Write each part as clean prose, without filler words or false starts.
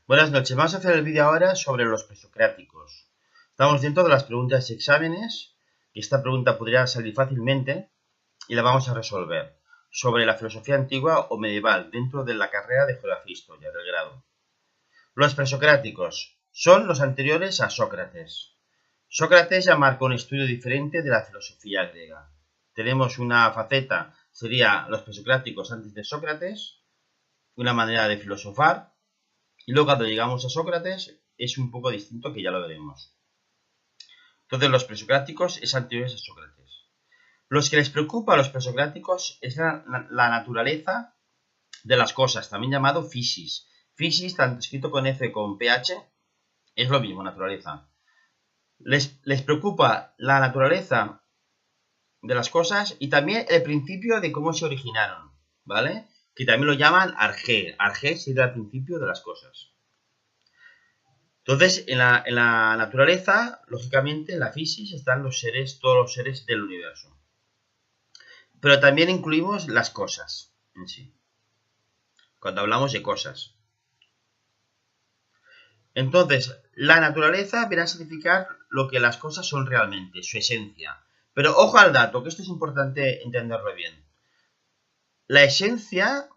Buenas noches, vamos a hacer el vídeo ahora sobre los presocráticos. Estamos dentro de las preguntas y exámenes, y esta pregunta podría salir fácilmente y la vamos a resolver. Sobre la filosofía antigua o medieval dentro de la carrera de Geografía e Historia del grado. Los presocráticos son los anteriores a Sócrates. Sócrates ya marcó un estudio diferente de la filosofía griega. Tenemos una faceta, sería los presocráticos antes de Sócrates, una manera de filosofar. Y luego cuando llegamos a Sócrates es un poco distinto, que ya lo veremos. Entonces los presocráticos es anteriores a Sócrates. Los que les preocupa a los presocráticos es la naturaleza de las cosas, también llamado physis. Physis, tanto escrito con F como con PH, es lo mismo, naturaleza. Les preocupa la naturaleza de las cosas y también el principio de cómo se originaron, ¿vale? Que también lo llaman arjé. Arjé sería el principio de las cosas. Entonces, en la naturaleza, lógicamente, en la física están los seres, todos los seres del universo. Pero también incluimos las cosas en sí, cuando hablamos de cosas. Entonces, la naturaleza viene a significar lo que las cosas son realmente, su esencia. Pero ojo al dato, que esto es importante entenderlo bien. La esencia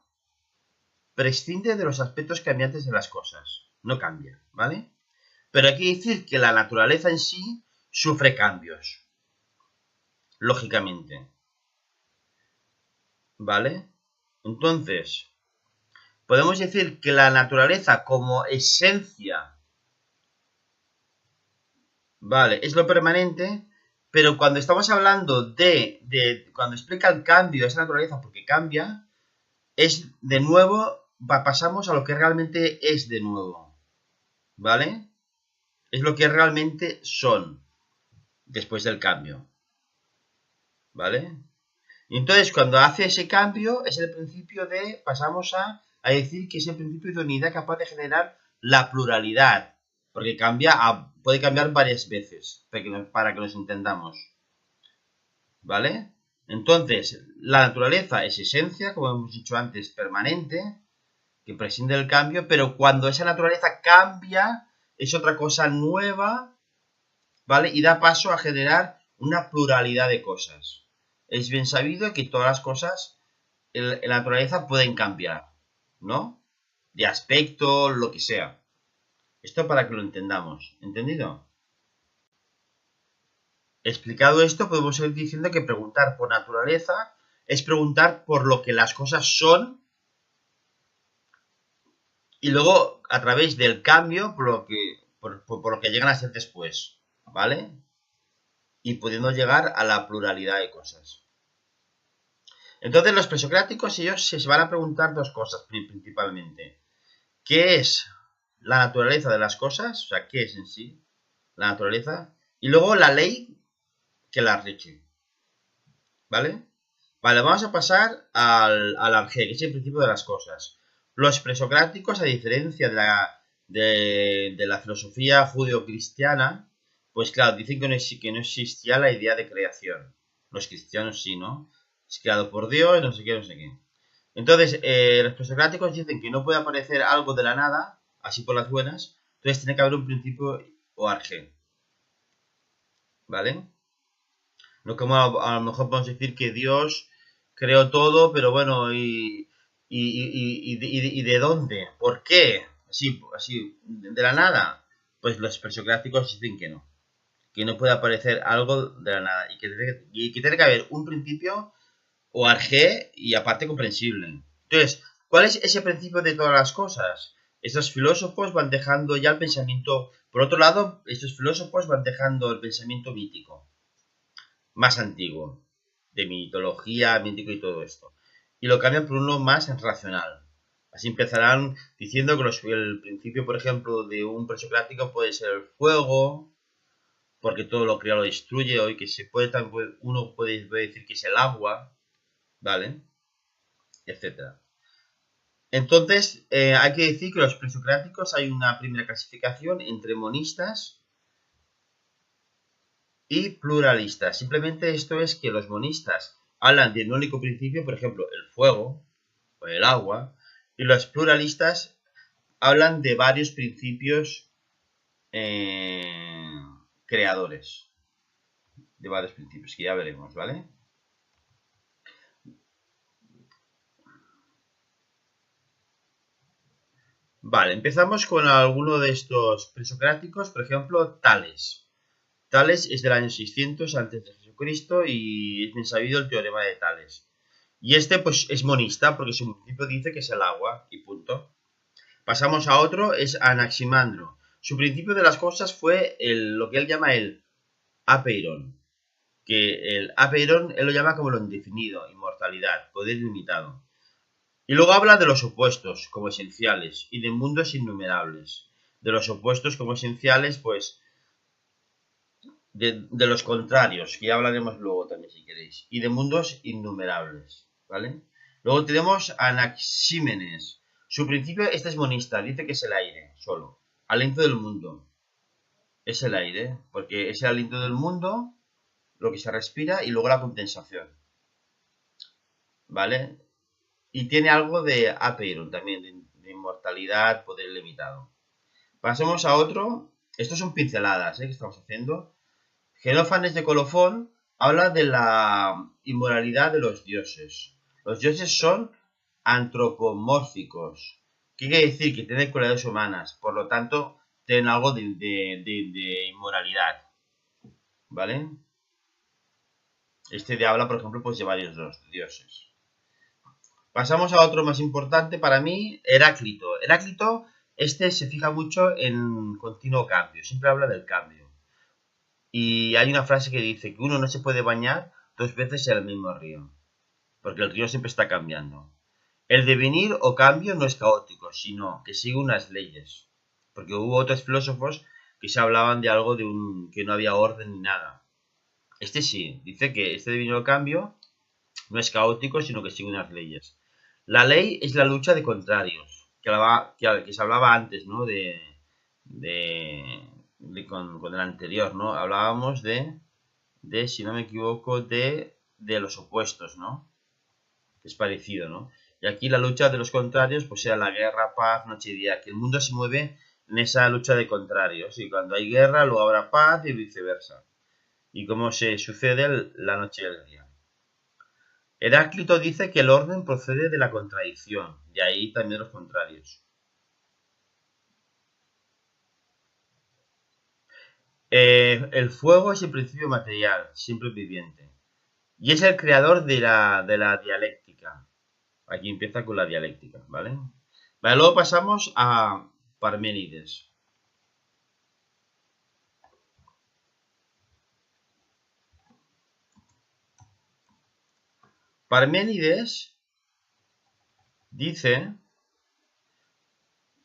prescinde de los aspectos cambiantes de las cosas, no cambia, ¿vale? Pero hay que decir que la naturaleza en sí sufre cambios, lógicamente. ¿Vale? Entonces, podemos decir que la naturaleza como esencia, ¿vale? Es lo permanente, pero cuando estamos hablando cuando explica el cambio de esa naturaleza, porque cambia, es de nuevo, pasamos a lo que realmente es de nuevo, ¿vale? Es lo que realmente son después del cambio, ¿vale? Y entonces, cuando hace ese cambio, es el principio de, pasamos a decir que es el principio de unidad capaz de generar la pluralidad. Porque puede cambiar varias veces, para que nos entendamos. ¿Vale? Entonces, la naturaleza es esencia, como hemos dicho antes, permanente, que prescinde del cambio, pero cuando esa naturaleza cambia, es otra cosa nueva, ¿vale? Y da paso a generar una pluralidad de cosas. Es bien sabido que todas las cosas en la naturaleza pueden cambiar, ¿no? De aspecto, lo que sea. Esto para que lo entendamos. ¿Entendido? Explicado esto, podemos ir diciendo que preguntar por naturaleza es preguntar por lo que las cosas son y luego a través del cambio por lo que llegan a ser después, ¿vale? Y pudiendo llegar a la pluralidad de cosas. Entonces los presocráticos, ellos se van a preguntar dos cosas principalmente. ¿Qué es la naturaleza de las cosas? O sea, ¿qué es en sí la naturaleza? Y luego la ley que la rige. ¿Vale? Vale, vamos a pasar al arjé, que es el principio de las cosas. Los presocráticos, a diferencia de la filosofía judeocristiana, pues claro, dicen que no existía la idea de creación. Los cristianos sí, ¿no? Es creado por Dios, no sé qué, no sé qué. Entonces, los presocráticos dicen que no puede aparecer algo de la nada, así por las buenas, entonces tiene que haber un principio o arjé. ¿Vale? No como a lo mejor podemos decir que Dios creó todo, pero bueno, ¿y de dónde? ¿Por qué? Así, de la nada. Pues los presocráticos dicen que no puede aparecer algo de la nada y que tiene que haber un principio o arjé y aparte comprensible. Entonces, ¿cuál es ese principio de todas las cosas? Estos filósofos van dejando ya el pensamiento, por otro lado, estos filósofos van dejando el pensamiento mítico más antiguo, de mitología, mítico y todo esto. Y lo cambian por uno más racional. Así empezarán diciendo que el principio, por ejemplo, de un presocrático puede ser el fuego, porque todo lo creado lo destruye, o que uno puede decir que es el agua, ¿vale? Etcétera. Entonces, hay que decir que los presocráticos hay una primera clasificación entre monistas y pluralistas. Simplemente esto es que los monistas hablan de un único principio, por ejemplo, el fuego o el agua, y los pluralistas hablan de varios principios creadores. De varios principios, que ya veremos, ¿vale? Vale, empezamos con alguno de estos presocráticos, por ejemplo, Tales. Tales es del año 600 antes de Jesucristo y es bien sabido el teorema de Tales. Y este pues es monista porque su principio dice que es el agua y punto. Pasamos a otro, es Anaximandro. Su principio de las cosas fue lo que él llama el apeiron. Que el apeiron él lo llama como lo indefinido, inmortalidad, poder ilimitado. Y luego habla de los opuestos como esenciales y de mundos innumerables. De los opuestos como esenciales, pues de los contrarios, que ya hablaremos luego también si queréis. Y de mundos innumerables, ¿vale? Luego tenemos a Anaxímenes. Su principio, este es monista, dice que es el aire, solo. Aliento del mundo. Es el aire, porque es el aliento del mundo, lo que se respira y luego la condensación. ¿Vale? Y tiene algo de apeiron también, de inmortalidad, poder ilimitado. Pasemos a otro. Estos son pinceladas, que estamos haciendo. Genófanes de Colofón habla de la inmoralidad de los dioses. Los dioses son antropomórficos. ¿Qué quiere decir? Que tienen cualidades humanas. Por lo tanto, tienen algo de inmoralidad. ¿Vale? Este de habla, por ejemplo, pues de varios dioses. Pasamos a otro más importante para mí, Heráclito. Heráclito, este se fija mucho en continuo cambio. Siempre habla del cambio. Y hay una frase que dice que uno no se puede bañar 2 veces en el mismo río, porque el río siempre está cambiando. El devenir o cambio no es caótico, sino que sigue unas leyes, porque hubo otros filósofos que se hablaban de algo que no había orden ni nada. Este sí, dice que este devenir o cambio no es caótico, sino que sigue unas leyes. La ley es la lucha de contrarios, que se hablaba antes, ¿no? Con el anterior, ¿no? Hablábamos si no me equivoco, de los opuestos, ¿no? Es parecido, ¿no? Y aquí la lucha de los contrarios, pues sea la guerra, paz, noche y día, que el mundo se mueve en esa lucha de contrarios, y cuando hay guerra, luego habrá paz y viceversa. Y cómo se sucede la noche y el día. Heráclito dice que el orden procede de la contradicción, y ahí también los contrarios. El fuego es el principio material, siempre viviente. Y es el creador de la dialéctica. Aquí empieza con la dialéctica, ¿vale? Vale, luego pasamos a Parménides. Parménides dice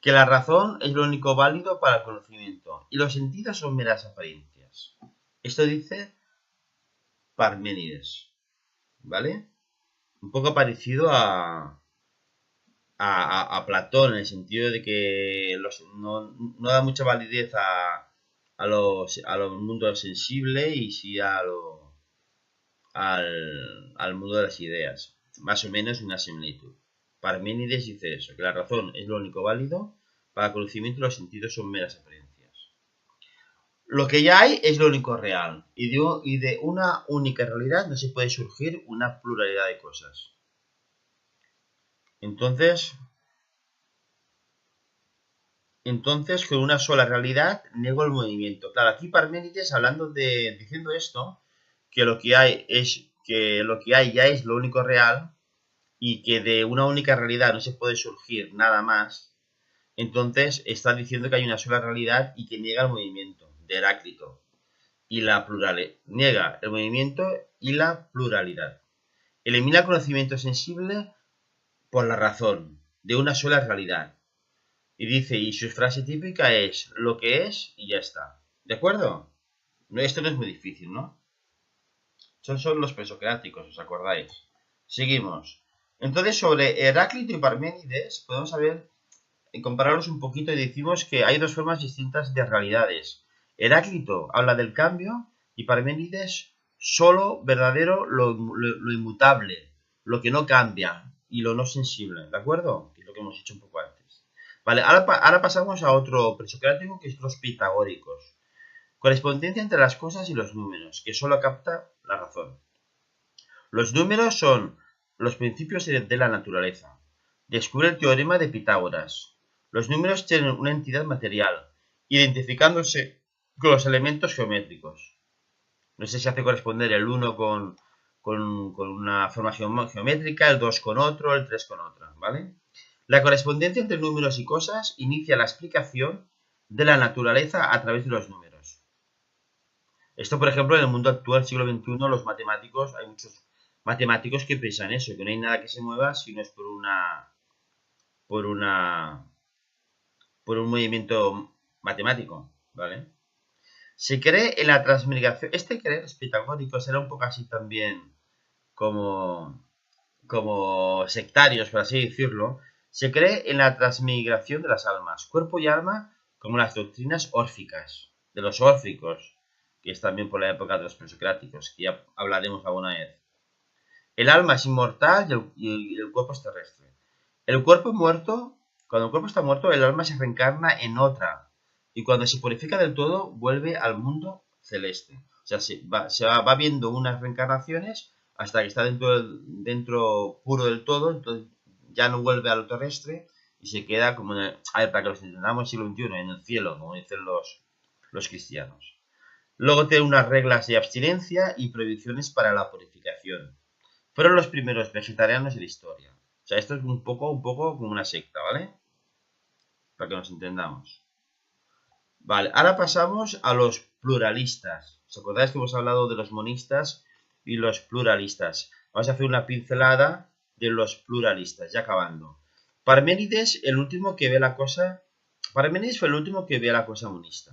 que la razón es lo único válido para el conocimiento y los sentidos son meras apariencias. Esto dice Parménides, ¿vale? Un poco parecido a Platón, en el sentido de que no da mucha validez a los mundos sensibles y sí al mundo de las ideas. Más o menos una similitud. Parménides dice eso, que la razón es lo único válido, para el conocimiento los sentidos son meras apariencias. Lo que ya hay es lo único real, y de una única realidad no se puede surgir una pluralidad de cosas. Entonces, con una sola realidad niego el movimiento. Claro, aquí Parménides diciendo esto, que lo que hay ya es lo único real y que de una única realidad no se puede surgir nada más. Entonces está diciendo que hay una sola realidad y que niega el movimiento de Heráclito y la pluralidad. Niega el movimiento y la pluralidad. Elimina el conocimiento sensible por la razón de una sola realidad. Y dice, y su frase típica es lo que es y ya está. ¿De acuerdo? Esto no es muy difícil, ¿no? Son los presocráticos, ¿os acordáis? Seguimos. Entonces, sobre Heráclito y Parménides, podemos compararlos un poquito y decimos que hay dos formas distintas de realidades. Heráclito habla del cambio y Parménides solo verdadero lo inmutable, lo que no cambia y lo no sensible, ¿de acuerdo? Que es lo que hemos dicho un poco antes. Vale, ahora pasamos a otro presocrático que es los pitagóricos. Correspondencia entre las cosas y los números, que solo capta la razón. Los números son los principios de la naturaleza. Descubre el teorema de Pitágoras. Los números tienen una entidad material, identificándose con los elementos geométricos. No sé si hace corresponder el 1 con una forma geométrica, el 2 con otro, el 3 con otra, ¿vale? La correspondencia entre números y cosas inicia la explicación de la naturaleza a través de los números. Esto, por ejemplo, en el mundo actual, siglo XXI, los matemáticos, hay muchos matemáticos que piensan eso, que no hay nada que se mueva si no es por una, por un movimiento matemático, ¿vale? Se cree en la transmigración. Este creer es pitagórico, será un poco así también como, como sectarios, por así decirlo. Se cree en la transmigración de las almas, cuerpo y alma, como las doctrinas órficas, de los órficos, que es también por la época de los presocráticos, que ya hablaremos alguna vez. El alma es inmortal y el cuerpo es terrestre. El cuerpo muerto, cuando el cuerpo está muerto, el alma se reencarna en otra. Y cuando se purifica del todo, vuelve al mundo celeste. O sea, va viendo unas reencarnaciones hasta que está dentro puro del todo, entonces ya no vuelve a lo terrestre y se queda como a ver, para que los entendamos, siglo XXI, en el cielo, como dicen los cristianos. Luego tiene unas reglas de abstinencia y prohibiciones para la purificación. Fueron los primeros vegetarianos de la historia. O sea, esto es un poco como una secta, ¿vale? Para que nos entendamos. Vale, ahora pasamos a los pluralistas. ¿Os acordáis que hemos hablado de los monistas y los pluralistas? Vamos a hacer una pincelada de los pluralistas, ya acabando. Parménides, el último que ve la cosa... Parménides fue el último que ve la cosa monista.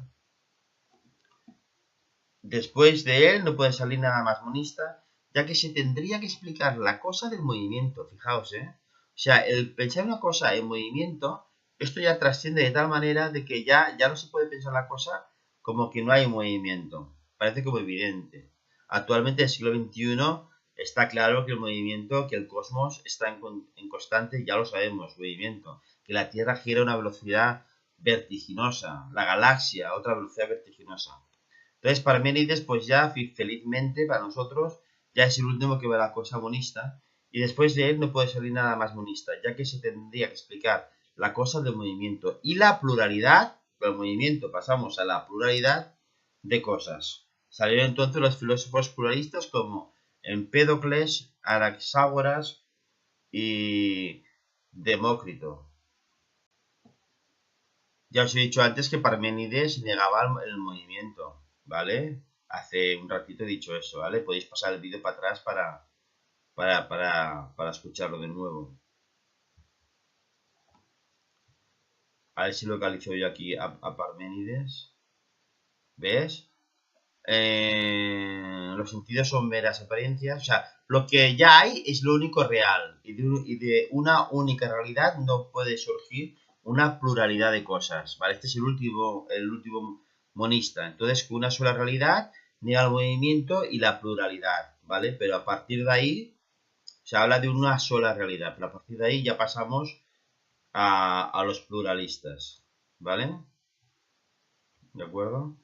Después de él no puede salir nada más monista, ya que se tendría que explicar la cosa del movimiento, fijaos, ¿eh? O sea, el pensar una cosa en movimiento, esto ya trasciende de tal manera de que ya no se puede pensar la cosa como que no hay movimiento. Parece como evidente. Actualmente en el siglo XXI está claro que el movimiento, que el cosmos está en constante, ya lo sabemos, movimiento. Que la Tierra gira a una velocidad vertiginosa, la galaxia a otra velocidad vertiginosa. Entonces, Parménides, pues ya felizmente para nosotros, ya es el último que ve la cosa monista, y después de él no puede salir nada más monista, ya que se tendría que explicar la cosa del movimiento y la pluralidad, del movimiento pasamos a la pluralidad de cosas. Salieron entonces los filósofos pluralistas como Empédocles, Anaxágoras y Demócrito. Ya os he dicho antes que Parménides negaba el movimiento, ¿vale? Hace un ratito he dicho eso, ¿vale? Podéis pasar el vídeo para atrás para escucharlo de nuevo. A ver si localizo yo aquí a Parménides. ¿Ves? Los sentidos son meras apariencias. O sea, lo que ya hay es lo único real. Y de una única realidad no puede surgir una pluralidad de cosas. ¿Vale? Este es el último monista. Entonces, con una sola realidad niega el movimiento y la pluralidad. ¿Vale? Pero a partir de ahí se habla de una sola realidad. Pero a partir de ahí ya pasamos a los pluralistas. ¿Vale? ¿De acuerdo?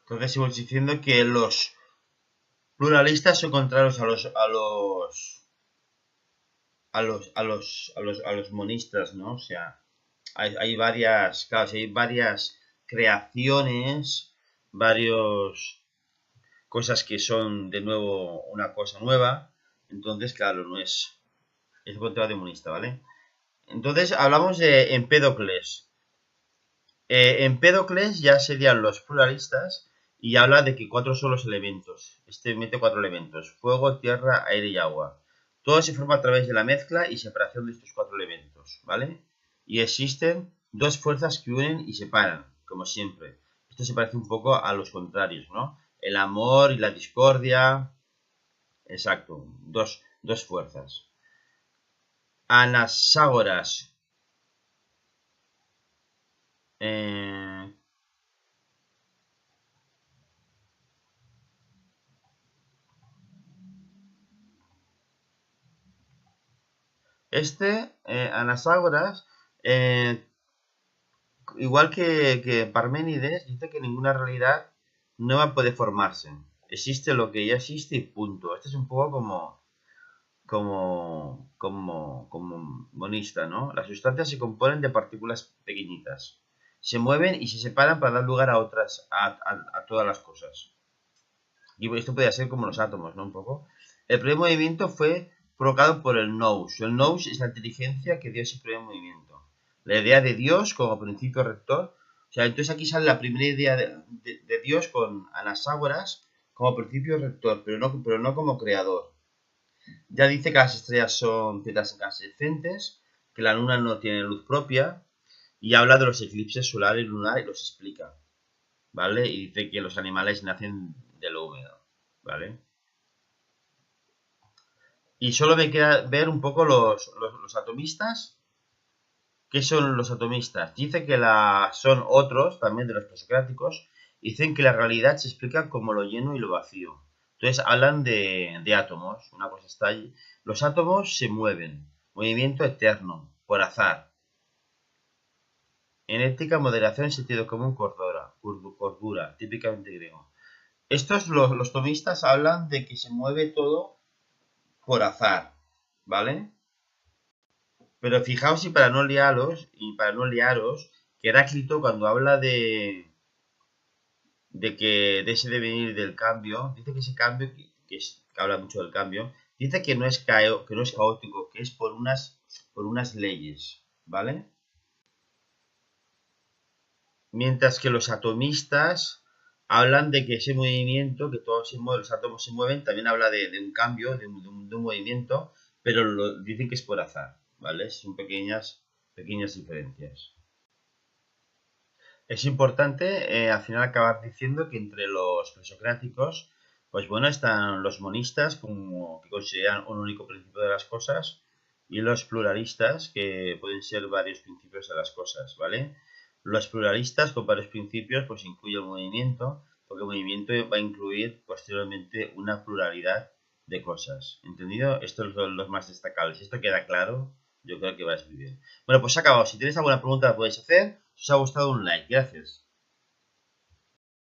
Entonces seguimos diciendo que los pluralistas son contrarios a los monistas, ¿no? O sea, hay varias, claro, si hay varias creaciones, varios cosas que son de nuevo una cosa nueva, entonces, claro, no es contrario monista, ¿vale? Entonces hablamos de Empédocles. Empédocles ya serían los pluralistas y habla de que cuatro son los elementos. Este mete cuatro elementos: fuego, tierra, aire y agua. Todo se forma a través de la mezcla y separación de estos cuatro elementos, ¿vale? Y existen dos fuerzas que unen y separan, como siempre. Esto se parece un poco a los contrarios, ¿no? El amor y la discordia. Exacto, dos fuerzas. Anaxágoras. Eh, Anaxágoras, igual que Parménides, dice que ninguna realidad nueva puede formarse. Existe lo que ya existe y punto. Este es un poco como monista, ¿no? Las sustancias se componen de partículas pequeñitas. Se mueven y se separan para dar lugar a otras, a todas las cosas. Y esto podría ser como los átomos, ¿no? Un poco. El primer movimiento fue provocado por el nous. El nous es la inteligencia que dio ese primer movimiento. La idea de Dios como principio rector. O sea, entonces aquí sale la primera idea de Dios con Anaxágoras como principio rector, pero no como creador. Ya dice que las estrellas son piedras incandescentes, que la luna no tiene luz propia, y habla de los eclipses solar y lunar y los explica, ¿vale? Y dice que los animales nacen de lo húmedo, ¿vale? Y solo me queda ver un poco los atomistas. ¿Qué son los atomistas? Dice que son otros, también de los presocráticos, dicen que la realidad se explica como lo lleno y lo vacío. Entonces hablan de átomos. Una cosa está allí. Los átomos se mueven, movimiento eterno, por azar. En ética, moderación, sentido común, cordura, típicamente griego. Los tomistas hablan de que se mueve todo por azar, ¿vale? Pero fijaos y para no liaros, que Heráclito cuando habla de ese devenir del cambio, dice que ese cambio, que habla mucho del cambio, dice que que no es caótico, que es por unas leyes, ¿vale? Mientras que los atomistas hablan de que ese movimiento, que todo se mueve, los átomos se mueven, también habla de un cambio, de un movimiento, pero dicen que es por azar, ¿vale? Son pequeñas diferencias. Es importante al final acabar diciendo que entre los presocráticos, pues bueno, están los monistas como que consideran un único principio de las cosas y los pluralistas que pueden ser varios principios de las cosas, ¿vale? Los pluralistas con varios principios pues incluye el movimiento, porque el movimiento va a incluir posteriormente una pluralidad de cosas, ¿entendido? Estos son los más destacables. Si esto queda claro, yo creo que vais muy bien. Bueno, pues se ha acabado. Si tenéis alguna pregunta la podéis hacer. Si os ha gustado, un like. Gracias.